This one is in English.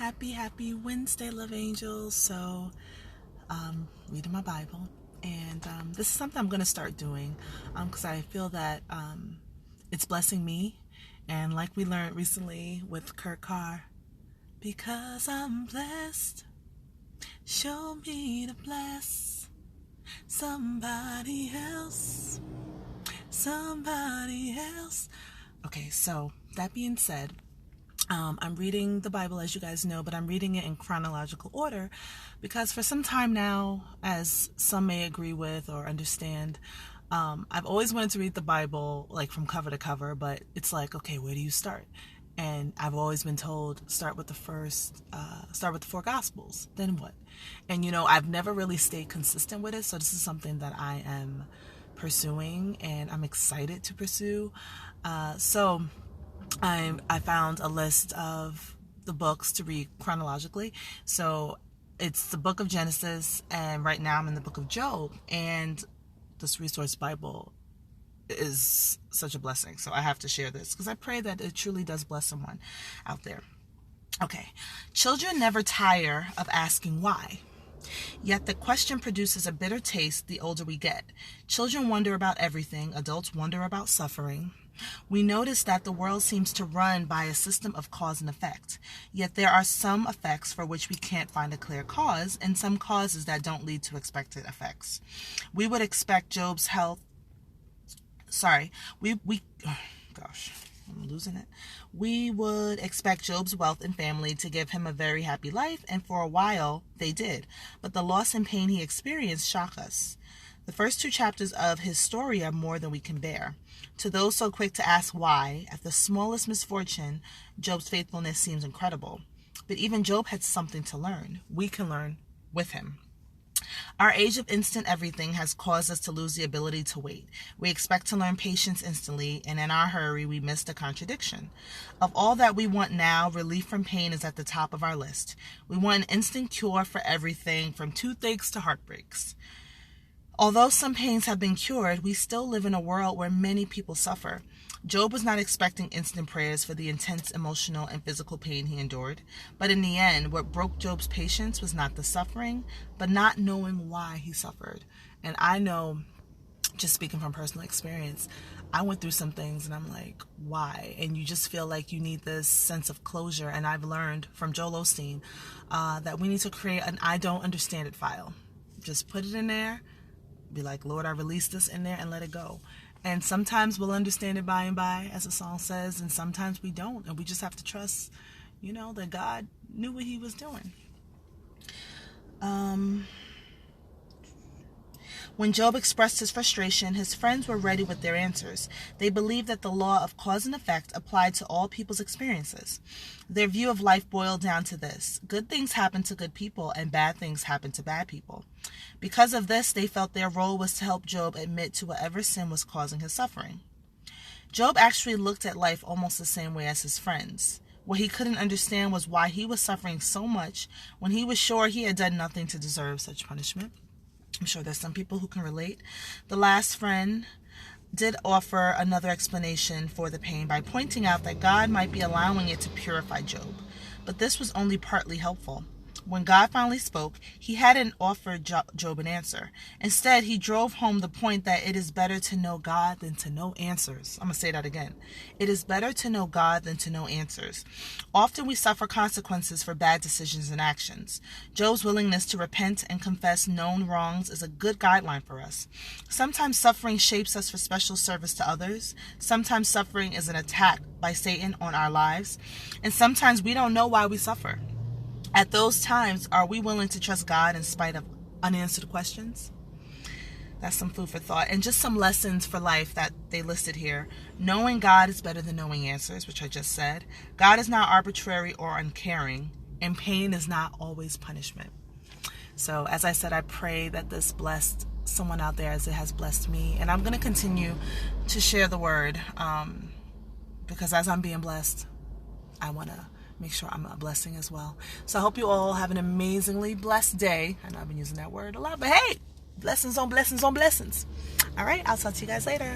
Happy Wednesday, love angels. So, reading my Bible, and this is something I'm going to start doing because I feel that it's blessing me. And like we learned recently with Kurt Carr, because I'm blessed, show me to bless somebody else. Okay, so that being said, I'm reading the Bible, as you guys know, but I'm reading it in chronological order because for some time now, as some may agree with or understand, I've always wanted to read the Bible like from cover to cover, but it's like, okay, where do you start? And I've always been told, start with the four Gospels, then what? And I've never really stayed consistent with it, so this is something that I am pursuing and I'm excited to pursue. So I found a list of the books to read chronologically. So it's the book of Genesis, and right now I'm in the book of Job, and this resource Bible is such a blessing. So I have to share this because I pray that it truly does bless someone out there. Okay. Children never tire of asking why. Yet the question produces a bitter taste the older we get. Children wonder about everything. Adults wonder about suffering. We notice that the world seems to run by a system of cause and effect. Yet there are some effects for which we can't find a clear cause, and some causes that don't lead to expected effects. We would expect Job's health. I'm losing it. We would expect Job's wealth and family to give him a very happy life, and for a while they did. But the loss and pain he experienced shock us. The first two chapters of his story are more than we can bear. To those so quick to ask why, at the smallest misfortune, Job's faithfulness seems incredible. But even Job had something to learn. We can learn with him. Our age of instant everything has caused us to lose the ability to wait. We expect to learn patience instantly, and in our hurry, we miss the contradiction. Of all that we want now, relief from pain is at the top of our list. We want an instant cure for everything, from toothaches to heartbreaks. Although some pains have been cured, we still live in a world where many people suffer. Job was not expecting instant prayers for the intense emotional and physical pain he endured. But in the end, what broke Job's patience was not the suffering, but not knowing why he suffered. And I know, just speaking from personal experience, I went through some things and I'm like, why? And you just feel like you need this sense of closure. And I've learned from Joel Osteen that we need to create an I don't understand it file. Just put it in there. Be like, Lord, I release this in there and let it go. And sometimes we'll understand it by and by, as the song says, and sometimes we don't. And we just have to trust, that God knew what he was doing. When Job expressed his frustration, his friends were ready with their answers. They believed that the law of cause and effect applied to all people's experiences. Their view of life boiled down to this: good things happen to good people and bad things happen to bad people. Because of this, they felt their role was to help Job admit to whatever sin was causing his suffering. Job actually looked at life almost the same way as his friends. What he couldn't understand was why he was suffering so much when he was sure he had done nothing to deserve such punishment. I'm sure there's some people who can relate. The last friend did offer another explanation for the pain by pointing out that God might be allowing it to purify Job. But this was only partly helpful. When God finally spoke, he hadn't offered Job an answer. Instead, he drove home the point that it is better to know God than to know answers. I'm going to say that again. It is better to know God than to know answers. Often we suffer consequences for bad decisions and actions. Job's willingness to repent and confess known wrongs is a good guideline for us. Sometimes suffering shapes us for special service to others. Sometimes suffering is an attack by Satan on our lives. And sometimes we don't know why we suffer. At those times, are we willing to trust God in spite of unanswered questions? That's some food for thought. And just some lessons for life that they listed here. Knowing God is better than knowing answers, which I just said. God is not arbitrary or uncaring. And pain is not always punishment. So, as I said, I pray that this blessed someone out there as it has blessed me. And I'm going to continue to share the word because as I'm being blessed, I want to make sure I'm a blessing as well. So I hope you all have an amazingly blessed day. I know I've been using that word a lot, but hey, blessings on blessings on blessings. All right, I'll talk to you guys later.